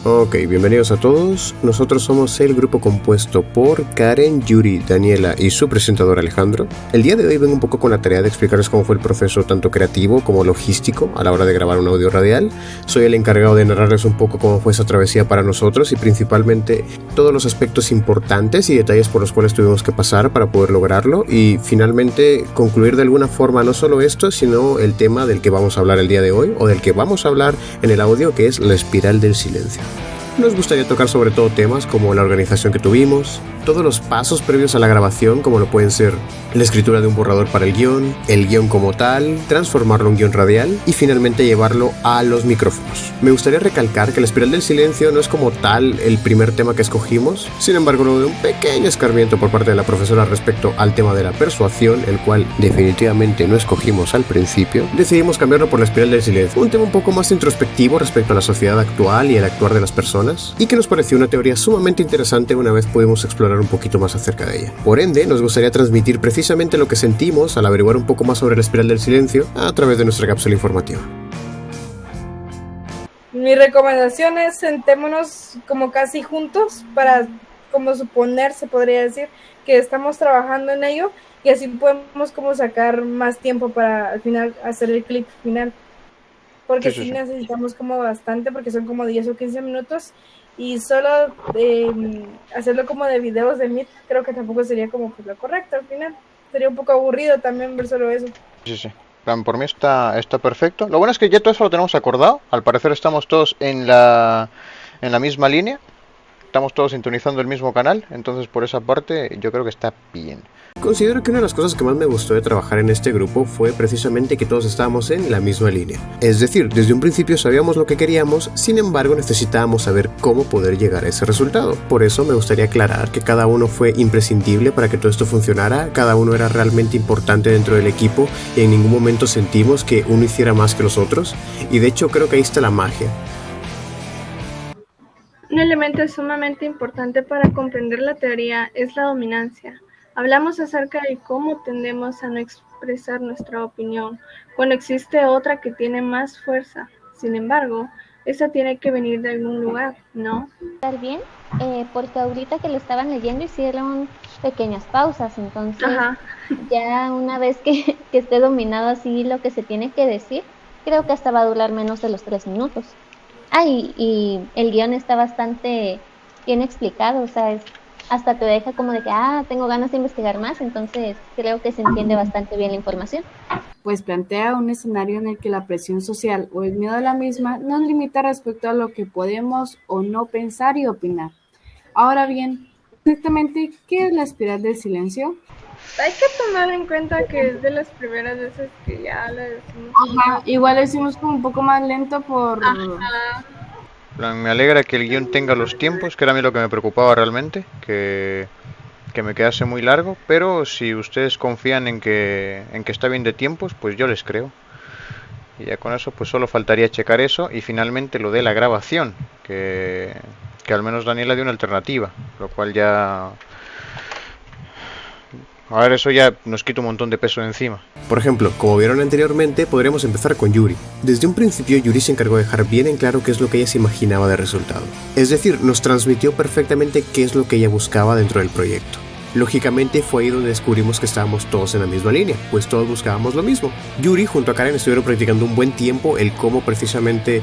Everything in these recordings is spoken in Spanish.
Ok, bienvenidos a todos. Nosotros somos el grupo compuesto por Karen, Yuri, Daniela y su presentador Alejandro. El día de hoy vengo un poco con la tarea de explicarles cómo fue el proceso tanto creativo como logístico a la hora de grabar un audio radial. Soy el encargado de narrarles un poco cómo fue esa travesía para nosotros y principalmente todos los aspectos importantes y detalles por los cuales tuvimos que pasar para poder lograrlo y finalmente concluir de alguna forma no solo esto, sino el tema del que vamos a hablar el día de hoy o del que vamos a hablar en el audio, que es la espiral del silencio. Nos gustaría tocar sobre todo temas como la organización que tuvimos, todos los pasos previos a la grabación, como lo pueden ser la escritura de un borrador para el guión como tal, transformarlo en guión radial y finalmente llevarlo a los micrófonos. Me gustaría recalcar que la espiral del silencio no es como tal el primer tema que escogimos, sin embargo luego de un pequeño escarmiento por parte de la profesora respecto al tema de la persuasión, el cual definitivamente no escogimos al principio, decidimos cambiarlo por la espiral del silencio, un tema un poco más introspectivo respecto a la sociedad actual y el actuar de las personas, y que nos pareció una teoría sumamente interesante una vez pudimos explorar un poquito más acerca de ella. Por ende, nos gustaría transmitir precisamente lo que sentimos al averiguar un poco más sobre la espiral del silencio a través de nuestra cápsula informativa. Mi recomendación es sentémonos como casi juntos para como suponer, se podría decir, que estamos trabajando en ello y así podemos como sacar más tiempo para al final hacer el clip final. Porque sí necesitamos como bastante, porque son como 10 o 15 minutos y solo hacerlo como de videos de Meet creo que tampoco sería como pues lo correcto al final. Sería un poco aburrido también ver solo eso. Sí. Por mí está perfecto. Lo bueno es que ya todo eso lo tenemos acordado. Al parecer estamos todos en la misma línea. Estamos todos sintonizando el mismo canal. Entonces por esa parte yo creo que está bien. Considero que una de las cosas que más me gustó de trabajar en este grupo fue precisamente que todos estábamos en la misma línea. Es decir, desde un principio sabíamos lo que queríamos, sin embargo necesitábamos saber cómo poder llegar a ese resultado. Por eso me gustaría aclarar que cada uno fue imprescindible para que todo esto funcionara, cada uno era realmente importante dentro del equipo y en ningún momento sentimos que uno hiciera más que los otros, y de hecho creo que ahí está la magia. Un elemento sumamente importante para comprender la teoría es la dominancia. Hablamos acerca de cómo tendemos a no expresar nuestra opinión cuando existe otra que tiene más fuerza. Sin embargo, esa tiene que venir de algún lugar, ¿no? Estar bien, porque ahorita que lo estaban leyendo hicieron pequeñas pausas, entonces ya una vez que esté dominado así lo que se tiene que decir, creo que hasta va a durar menos de los 3 minutos. Y el guión está bastante bien explicado, o sea, hasta te deja como de que, tengo ganas de investigar más, entonces creo que se entiende bastante bien la información. Pues plantea un escenario en el que la presión social o el miedo a la misma nos limita respecto a lo que podemos o no pensar y opinar. Ahora bien, exactamente, ¿qué es la espiral del silencio? Hay que tomar en cuenta que es de las primeras veces que ya la decimos. Igual lo hicimos como un poco más lento por... Me alegra que el guión tenga los tiempos, que era a mí lo que me preocupaba realmente, que me quedase muy largo, pero si ustedes confían en que está bien de tiempos, pues yo les creo. Y ya con eso pues solo faltaría checar eso y finalmente lo de la grabación, que al menos Daniela dio una alternativa, lo cual ya... A ver, eso ya nos quita un montón de peso de encima. Por ejemplo, como vieron anteriormente, podríamos empezar con Yuri. Desde un principio, Yuri se encargó de dejar bien en claro qué es lo que ella se imaginaba de resultado. Es decir, nos transmitió perfectamente qué es lo que ella buscaba dentro del proyecto. Lógicamente fue ahí donde descubrimos que estábamos todos en la misma línea, pues todos buscábamos lo mismo. Yuri junto a Karen estuvieron practicando un buen tiempo el cómo precisamente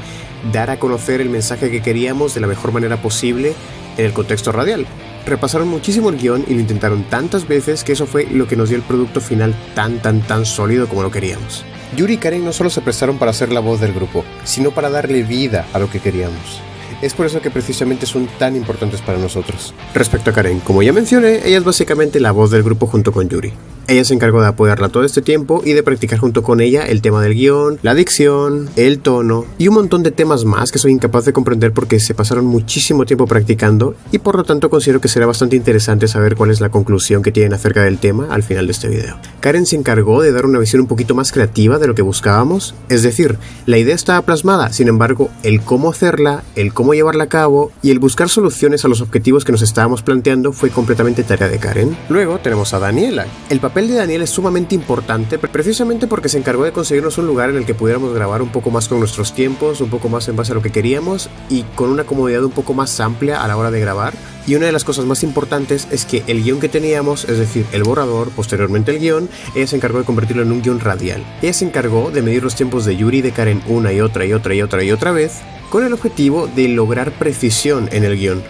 dar a conocer el mensaje que queríamos de la mejor manera posible en el contexto radial. Repasaron muchísimo el guión y lo intentaron tantas veces que eso fue lo que nos dio el producto final tan sólido como lo queríamos. Yuri y Karen no solo se prestaron para ser la voz del grupo, sino para darle vida a lo que queríamos. Es por eso que precisamente son tan importantes para nosotros. Respecto a Karen, como ya mencioné, ella es básicamente la voz del grupo junto con Yuri. Ella se encargó de apoyarla todo este tiempo y de practicar junto con ella el tema del guión, la dicción, el tono y un montón de temas más que soy incapaz de comprender porque se pasaron muchísimo tiempo practicando y por lo tanto considero que será bastante interesante saber cuál es la conclusión que tienen acerca del tema al final de este video. Karen se encargó de dar una visión un poquito más creativa de lo que buscábamos, es decir, la idea estaba plasmada, sin embargo, el cómo hacerla, el cómo llevarla a cabo y el buscar soluciones a los objetivos que nos estábamos planteando fue completamente tarea de Karen. Luego tenemos a Daniela. El papel papel de Daniel es sumamente importante, precisamente porque se encargó de conseguirnos un lugar en el que pudiéramos grabar un poco más con nuestros tiempos, un poco más en base a lo que queríamos y con una comodidad un poco más amplia a la hora de grabar. Y una de las cosas más importantes es que el guión que teníamos, es decir, el borrador, posteriormente el guión, ella se encargó de convertirlo en un guión radial. Ella se encargó de medir los tiempos de Yuri y de Karen una y otra vez, con el objetivo de lograr precisión en el guión.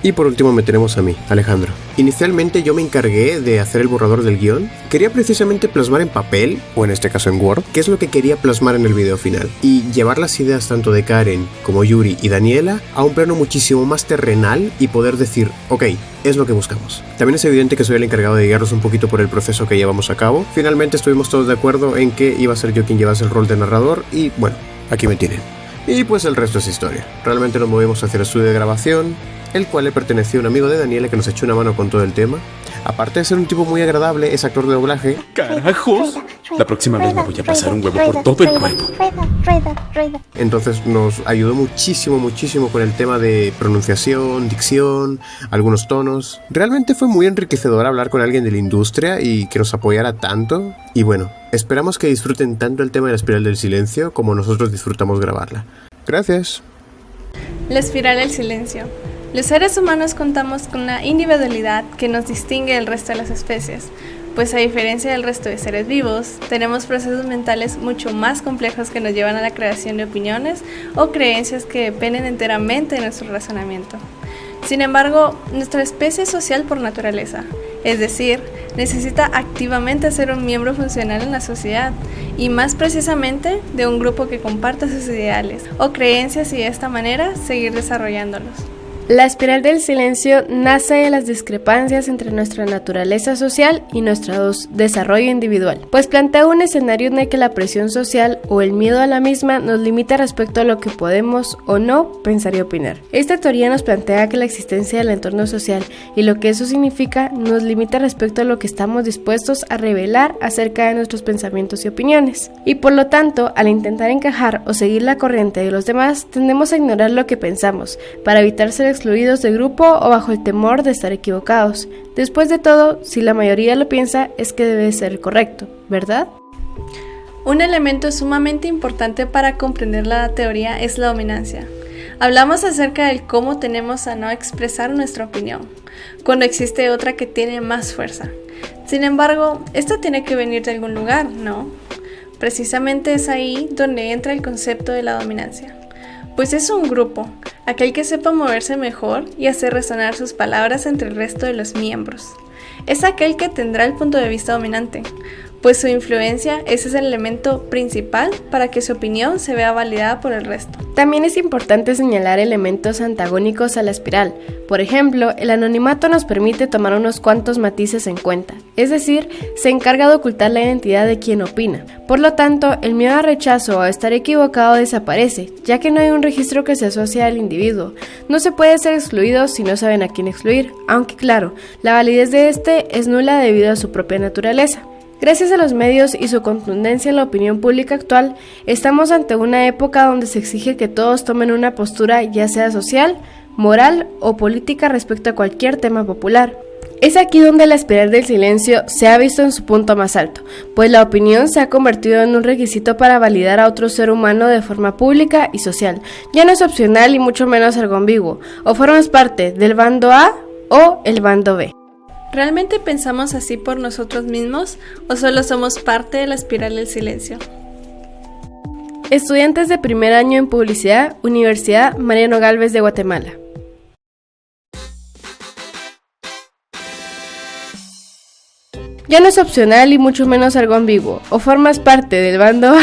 Y por último me tenemos a mí, Alejandro. Inicialmente yo me encargué de hacer el borrador del guión. Quería precisamente plasmar en papel, o en este caso en Word, qué es lo que quería plasmar en el video final. Y llevar las ideas tanto de Karen como Yuri y Daniela a un plano muchísimo más terrenal y poder decir, ok, es lo que buscamos. También es evidente que soy el encargado de guiarlos un poquito por el proceso que llevamos a cabo. Finalmente estuvimos todos de acuerdo en que iba a ser yo quien llevase el rol de narrador y bueno, aquí me tienen. Y pues el resto es historia. Realmente nos movimos hacia el estudio de grabación, el cual le pertenecía a un amigo de Daniela que nos echó una mano con todo el tema. Aparte de ser un tipo muy agradable, es actor de doblaje. ¡Carajos! La próxima vez me voy a pasar un huevo por todo el cuerpo. Entonces nos ayudó muchísimo con el tema de pronunciación, dicción, algunos tonos. Realmente fue muy enriquecedor hablar con alguien de la industria y que nos apoyara tanto. Y bueno, esperamos que disfruten tanto el tema de la espiral del silencio como nosotros disfrutamos grabarla. Gracias. La espiral del silencio. Los seres humanos contamos con una individualidad que nos distingue del resto de las especies, pues a diferencia del resto de seres vivos, tenemos procesos mentales mucho más complejos que nos llevan a la creación de opiniones o creencias que dependen enteramente de nuestro razonamiento. Sin embargo, nuestra especie es social por naturaleza, es decir, necesita activamente ser un miembro funcional en la sociedad y más precisamente de un grupo que comparta sus ideales o creencias y de esta manera seguir desarrollándolos. La espiral del silencio nace de las discrepancias entre nuestra naturaleza social y nuestro desarrollo individual, pues plantea un escenario en el que la presión social o el miedo a la misma nos limita respecto a lo que podemos o no pensar y opinar. Esta teoría nos plantea que la existencia del entorno social y lo que eso significa nos limita respecto a lo que estamos dispuestos a revelar acerca de nuestros pensamientos y opiniones. Y por lo tanto, al intentar encajar o seguir la corriente de los demás, tendemos a ignorar lo que pensamos, para evitar ser excluidos del grupo o bajo el temor de estar equivocados. Después de todo, si la mayoría lo piensa, es que debe ser correcto, ¿verdad? Un elemento sumamente importante para comprender la teoría es la dominancia. Hablamos acerca del cómo tenemos a no expresar nuestra opinión, cuando existe otra que tiene más fuerza. Sin embargo, esto tiene que venir de algún lugar, ¿no? Precisamente es ahí donde entra el concepto de la dominancia. Pues es un grupo, aquel que sepa moverse mejor y hacer resonar sus palabras entre el resto de los miembros. Es aquel que tendrá el punto de vista dominante, pues su influencia ese es el elemento principal para que su opinión se vea validada por el resto. También es importante señalar elementos antagónicos a la espiral. Por ejemplo, el anonimato nos permite tomar unos cuantos matices en cuenta, es decir, se encarga de ocultar la identidad de quien opina. Por lo tanto, el miedo al rechazo o a estar equivocado desaparece, ya que no hay un registro que se asocie al individuo. No se puede ser excluido si no saben a quién excluir, aunque claro, la validez de este es nula debido a su propia naturaleza. Gracias a los medios y su contundencia en la opinión pública actual, estamos ante una época donde se exige que todos tomen una postura ya sea social, moral o política respecto a cualquier tema popular. Es aquí donde la espiral del silencio se ha visto en su punto más alto, pues la opinión se ha convertido en un requisito para validar a otro ser humano de forma pública y social. Ya no es opcional y mucho menos algo ambiguo, o formas parte del bando A o el bando B. ¿Realmente pensamos así por nosotros mismos o solo somos parte de la espiral del silencio? Estudiantes de primer año en Publicidad, Universidad Mariano Gálvez de Guatemala. Ya no es opcional y mucho menos algo ambiguo, o formas parte del bando A.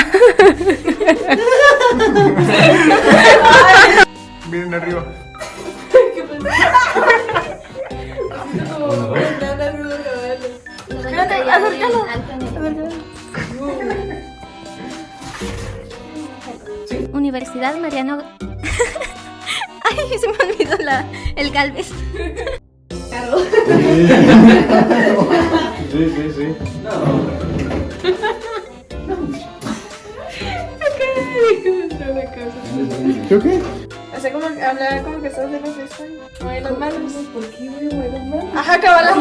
Miren arriba. Universidad Mariano. Ay, se me olvidó el Galvez. Sí. ¿Qué? O sea, como hablar como que estás haciendo eso. Mueve las manos. ¿Por qué voy a mover las manos? Ajá, cabala.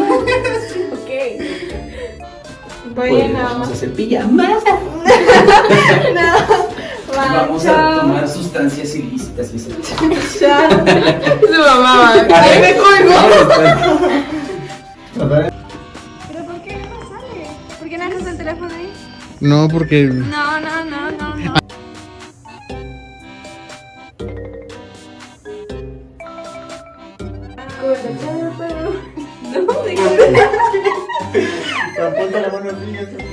Ok. Bueno. Vamos a hacer pijamas. Vamos a tomar sustancias ilícitas y ese Su mamá, ahí me colgo. ¿Pero por qué no sale? ¿Por qué no dejas el teléfono ahí? No, porque... No. No, Apunta la mano fija.